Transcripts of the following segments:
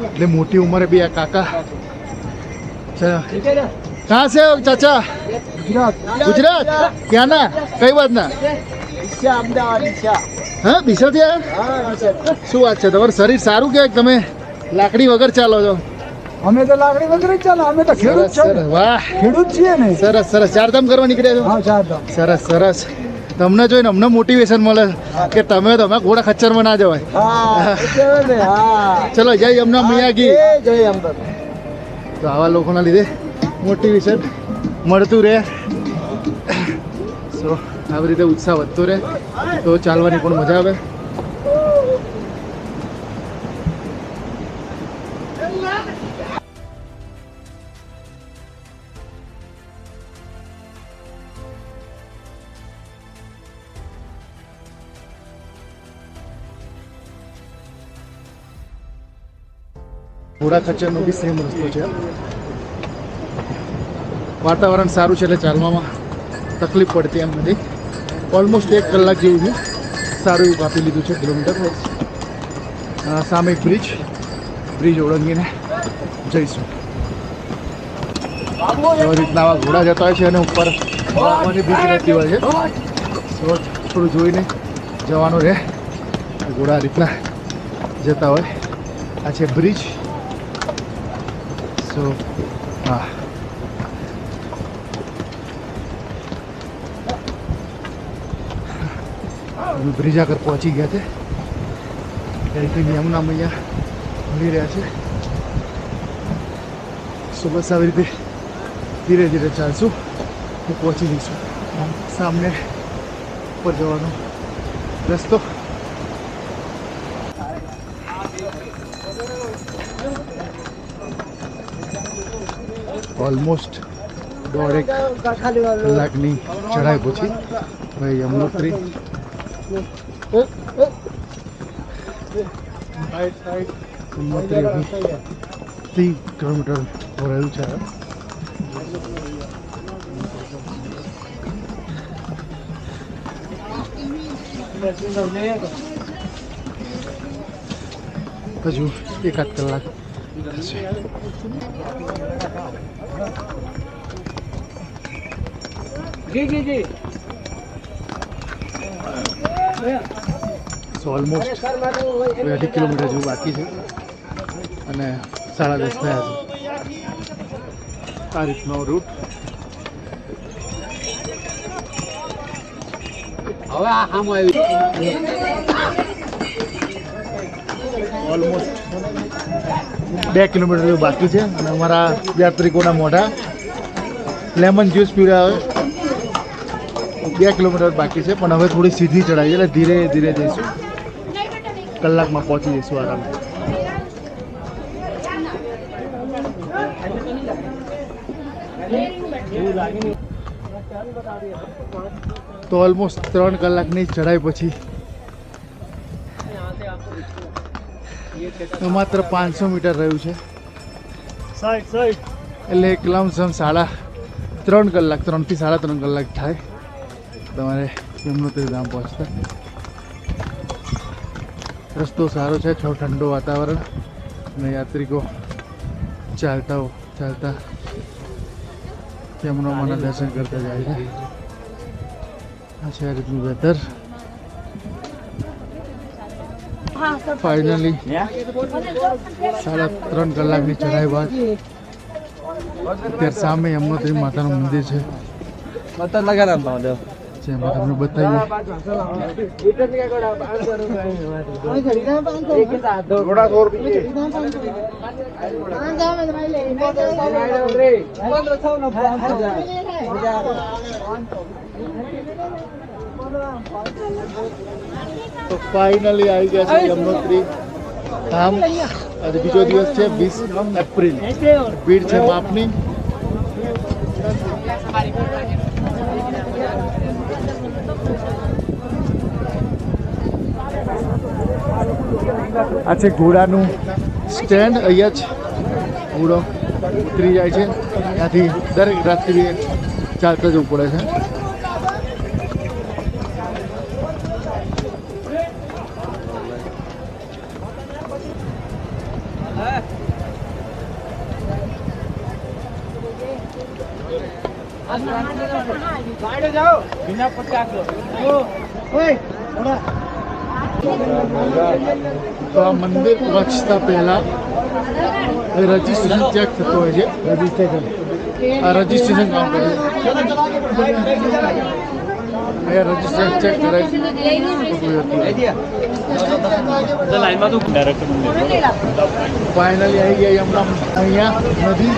એટલે મોટી ઉંમરે બી આ કાકા कहाँ से हो चाचा? गुजरात क्या ना कई बात ना હા બીસાથી આવ્યા શું વાત છે તમારું શરીર સારું કે તમે લાકડી વગર ચાલો છો? અમે તો લાકડી વગર જ ચાલો, અમે તો ખેડૂત છીએ. વાહ ખેડૂત છીએ ને. સરસ સરસ ચારધામ કરવા નીકળ્યા છો? હા ચારધામ. સરસ સરસ તમને જોઈને અમને મોટિવેશન મળે કે તમે ઘોડા ખચ્ચરમાં ના જવાય. ચલો જય યમુના મૈયા કી જય યમુના. તો આવા લોકોના લીધે મોટિવેશન મળતું રહે. સો આવી રીતે ઉત્સાહ વધતો રહે તો ચાલવાની પણ મજા આવે. ઘોડા ખચ્ચરનો બી સેમ રસ્તો છે. વાતાવરણ સારું છે એટલે ચાલવામાં તકલીફ પડતી એમ નથી. ઓલમોસ્ટ 1 કલાક જેવું છે. સારું એવું કાપી લીધું છે કિલોમીટર. સામે એક બ્રિજ ઓળંગીને જઈશું. એવી રીતના આવા ઘોડા જતા હોય છે અને ઉપર આવવાની બીક રહેતી હોય છે. તો થોડું જોઈને જવાનું રહે. ઘોડા આ રીતના જતા હોય. આ છે બ્રિજ. સો હા બ્રિજ આગળ પહોંચી ગયા છે. યમુના મૈયા મળી રહ્યા છે. સો બસ આવી રીતે ધીરે ધીરે ચાલશું તો પહોંચી જઈશું. સામને ઉપર જવાનો રસ્તો. ઓલમોસ્ટ 1.5 કલાકની ચઢાઈ પછી ભાઈ યમનોત્રી 30 કિલોમીટર રહ્યું છે. હજુ 1.5 કલાક થશે. સો ઓલમોસ્ટ 2 કિલોમીટર જેવું બાકી છે અને 10:30 થયા છે. આ રીતનો રૂટ. હવે આમ આવી ઓલમોસ્ટ 2 કિલોમીટર જેવું બાકી છે અને અમારા યાત્રિકોના મોઢા લેમન જ્યુસ પીવડાવે. 2 કિલોમીટર બાકી છે પણ હવે થોડી સીધી ચડાવી એટલે ધીરે ધીરે જઈશું. કલાકમાં પહોંચી જઈશું આરામ. તો ઓલમોસ્ટ 3 કલાકની ચઢાઈ પછી માત્ર 500 મીટર રહ્યું છે. એટલે એક લમસમ 3.5 કલાક 3 થી 3.5 કલાક થાય તમારે યમનોત્રી ધામ પહોંચતા. રસ્તો સારો છે, ઠંડો વાતાવરણ અને યાત્રિકો ચાલતા યમુનામાના દર્શન કરતા જાય છે. આ છે આ રીતનું વેધર. ફાઇનલી 3.5 કલાકની ચઢાઈ બાદ અત્યારે સામે યમનોત્રી માતાનું મંદિર છે. જેમાં તમને બતાવીએ. તો ફાઇનલી આવી ગયા છે યમનોત્રી ધામ. આજે બીજો દિવસ છે 20 એપ્રિલ. ભીડ છે માપની. આ છે ઘોડાનું સ્ટેન્ડ. અહીંયા જ ઘોડો ઉતરી જાય છે. ત્યાંથી દરેક રાત્રિએ ચાલતા જવું પડે છે. તો આ મંદિર પહોંચતા પહેલા રજીસ્ટ્રેશન ચેક થતું હોય છે. રજીસ્ટ્રેશન કામ કરે અહીંયા રજીસ્ટ્રેશન ચેક કરાય. ફાઇનલી આવી ગયા હમણાં અહીંયા નદી.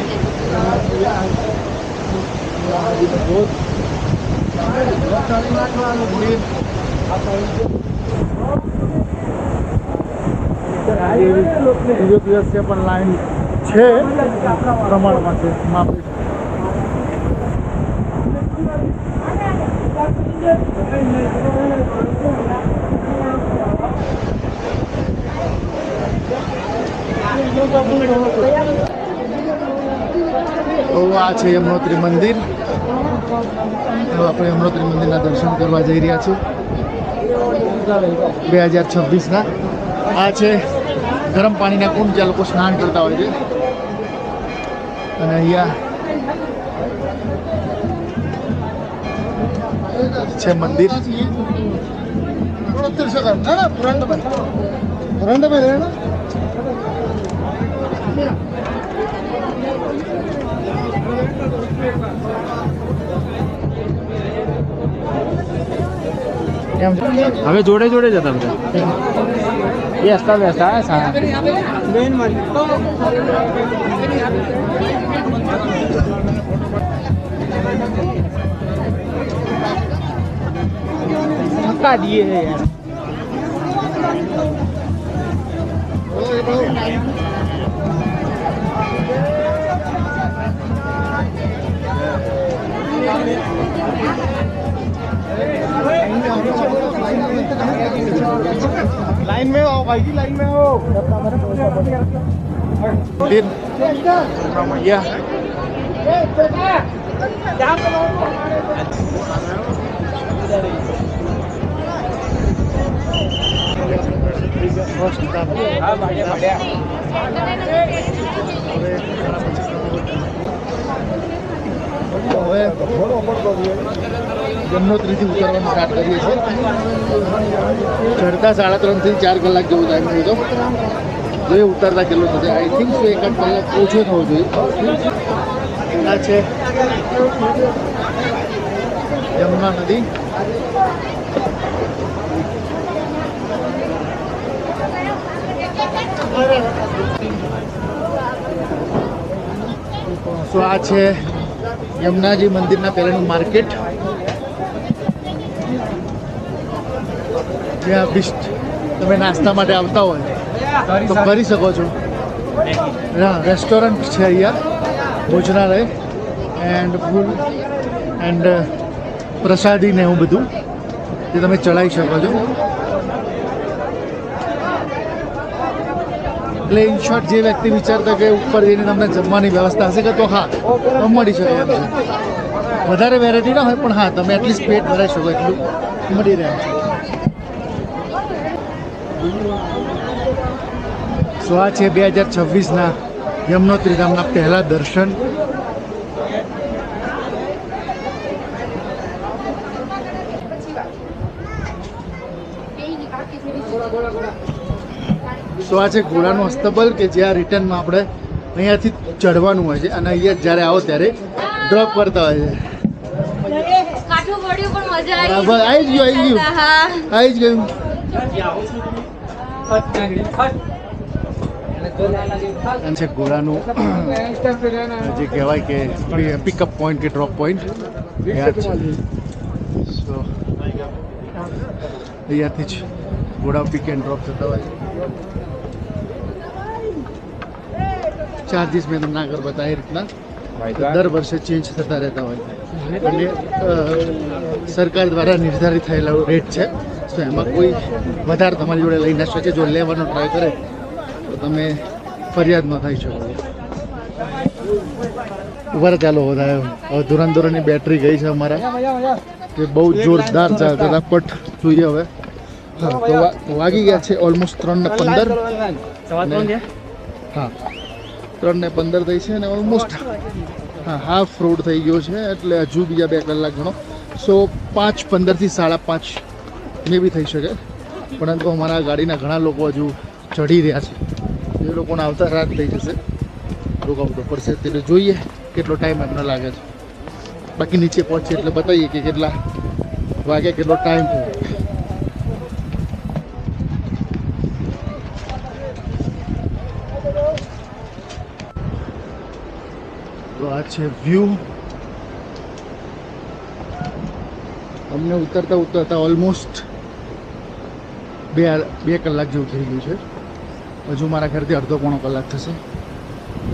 બીજો દિવસ છે પણ લાઈન છે પ્રમાણમાં છે માપે છે. તો આ છે યમનોત્રી મંદિર. તો આપણે યમનોત્રી મંદિરના દર્શન કરવા જઈ રહ્યા છીએ 2026ના. આ છે ગરમ પાણીના કુંડ જ્યાં લોકો સ્નાન કરતા હોય છે. અને અહીંયા છે મંદિર. હવે જોડે જોડે જતા બધા બેસતા બેસતા સારા ધક્કા દીએ યાર. लाइन में आओ भाई जी, लाइन में आओ. मंदिर मैया જમનોત્રીથી ઉતરવાનું સ્ટાર્ટ કરીએ છીએ. ચડતા 3.5 થી 4 કલાક જેવું ટાઈમ થયો હતો. જોઈએ ઉતરતા કેટલું થશે. આઈ થિંક સો 1 કલાક ઓછો થવો જોઈએ. આ છે યમુના નદી. સો આ છે યમુનાજી મંદિરના પહેલાંનું માર્કેટ. જ્યાં બિસ્ટ તમે નાસ્તા માટે આવતા હોય તો કરી શકો છો. રેસ્ટોરન્ટ છે અહીંયા, ભોજનાલય એન્ડ ફૂડ એન્ડ પ્રસાદી ને એવું બધું જે તમે ચડાવી શકો છો. એટલે ઇન શોર્ટ જે વ્યક્તિ વિચારતા કે ઉપર જઈને તમને જમવાની વ્યવસ્થા હશે કે તો હા તો મળી શકે એમ છે. વધારે વેરાયટી ના હોય પણ હા તમે એટલીસ્ટ પેટ ભરાઈ શકો એટલું મળી રહે છે. સો આ છે 2026ના યમનોત્રી ધામના પહેલા દર્શન. સો આ છે ઘોડાનું અસ્તબલ કે જ્યાં રિટર્નમાં આપણે અહીંયાથી ચડવાનું હોય છે અને અહીંયા જ્યારે આવો ત્યારે ડ્રોપ કરતા હોય છે. બરાબર આવી જ ગયું. છે ઘોડાનું જે કહેવાય કે પિકઅપ પોઈન્ટ કે ડ્રોપ પોઈન્ટ અહીંયાથી જ ઘોડા પિક એન્ડ ડ્રોપ થતા હોય. ચાર્જીસ મેં તમને આગળ બતાવી એ રીતના દર વર્ષે ચેન્જ થતા રહેતા હોય અને સરકાર દ્વારા નિર્ધારિત થયેલા રેટ છે. તો એમાં કોઈ વધારે તમારી જોડે લઈ ના શકે. જો લેવાનો ટ્રાય કરે તો તમે ફરિયાદ ન થઈ શકો. ઉભા ચાલો વધારે હવે ધુરંધરોની બેટરી ગઈ છે અમારા કે બહુ જોરદાર ચાલતા હતા. પટ જોઈએ હવે. હા તો વાગી ગયા છે ઓલમોસ્ટ 3:15. હા 3:15 થઈ છે અને ઓલમોસ્ટ હા હાફ રોડ થઈ ગયો છે એટલે હજુ બીજા 2 કલાક ગણો. સો 5:15 થી 5:30 મે બી થઈ શકે, પરંતુ અમારા ગાડીના ઘણા લોકો હજુ ચડી રહ્યા છે. એ લોકોને આવતા રાત થઈ જશે, રોકાવું તો પડશે. એટલે જોઈએ કેટલો ટાઈમ એમને લાગે છે. બાકી નીચે પહોંચીએ એટલે બતાવીએ કે કેટલા વાગે કેટલો ટાઈમ થયો. તો આ છે વ્યૂ. અમને ઉતરતા ઉતરતા ઓલમોસ્ટ 2 કલાક જેવું થઈ ગયું છે. હજુ મારા ખ્યાલથી અડધો પોણો કલાક થશે.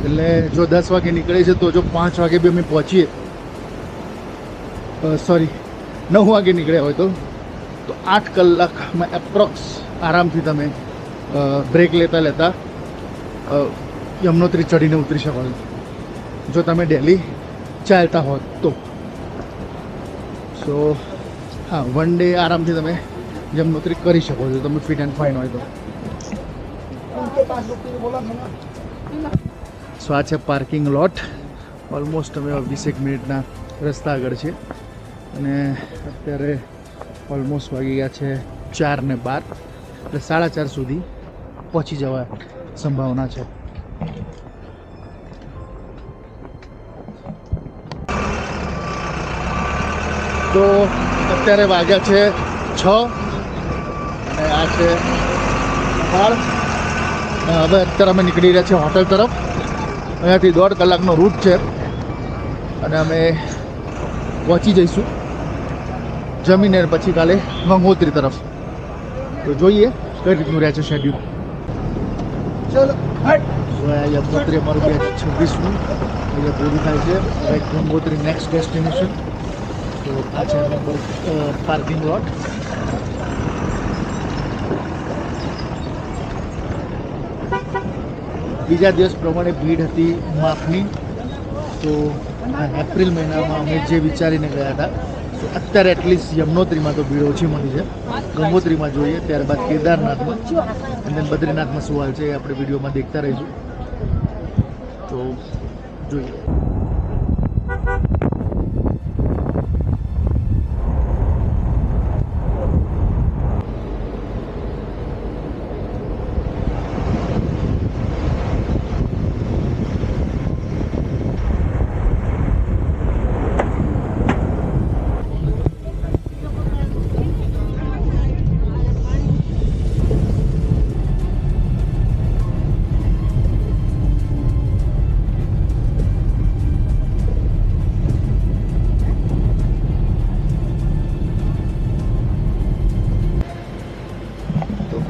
એટલે જો 10 વાગે નીકળે છે તો જો 5 વાગે બી અમે પહોંચીએ, સોરી 9 વાગે નીકળ્યા હોય તો 8 કલાકમાં એપ્રોક્સ આરામથી તમે બ્રેક લેતા લેતા યમનોત્રી ચડીને ઉતરી શકો છો, જો તમે ડેલી ચાલતા હોત તો. સો હા, 1 ડે આરામથી તમે યમનોત્રી કરી શકો છો, તમે ફિટ એન્ડ ફાઇન હોય તો. સો આ છે પાર્કિંગ લોટ. ઓલમોસ્ટ અમે 20 મિનિટના રસ્તા આગળ છે અને અત્યારે ઓલમોસ્ટ વાગી ગયા છે 4:12, એટલે 4:30 સુધી પહોંચી જવા સંભાવના છે. તો અત્યારે વાગ્યા છે 6 અને આ છે 12. હવે અત્યારે અમે નીકળી રહ્યા છીએ હોટલ તરફ. અહીંયાથી 1.5 કલાકનો રૂટ છે અને અમે પહોંચી જઈશું જમીને પછી કાલે ગંગોત્રી તરફ. તો જોઈએ કઈ રીતનું રહે છે શેડ્યુલ. ચલો યમનોત્રી અમારું 2026નું અહીંયા પૂરું થાય છે. Gangotri next destination. તો આ છે પાર્કિંગ લોટ. બીજા દિવસ પ્રમાણે ભીડ હતી માફની. તો એપ્રિલ મહિનામાં અમે જે વિચારીને ગયા હતા, તો અત્યારે એટલીસ્ટ યમનોત્રીમાં તો ભીડ ઓછી મળી છે. ગંગોત્રીમાં જોઈએ, ત્યારબાદ કેદારનાથમાં અને બદ્રીનાથમાં શું હાલ છે એ આપણે વિડીયોમાં દેખતા રહીશું. તો જોઈએ.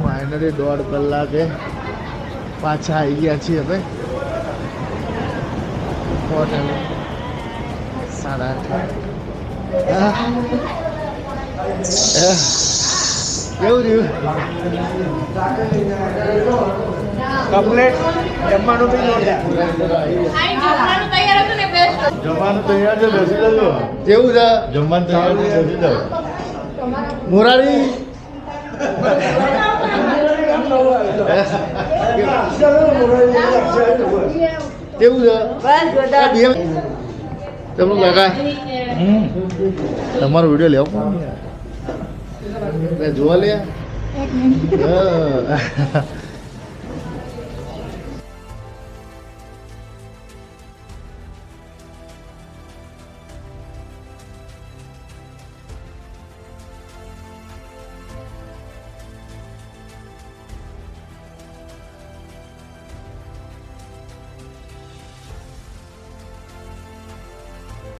ફાઇનલી 1.5 કલાકે પાછા આવી ગયા છીએ હવે હોટેલ. 8:30. કેવું રહ્યું? કમ્પ્લેટ જમવાનું થઈ ગયું. જમવાનું તૈયાર છે, બેસી જજો. કેવું છે? જમવાનું તૈયાર છે, બેસી જાઓ. મોરારી કેવું છે? તમને કાકા તમારો વિડીયો લેવો જોવા લે.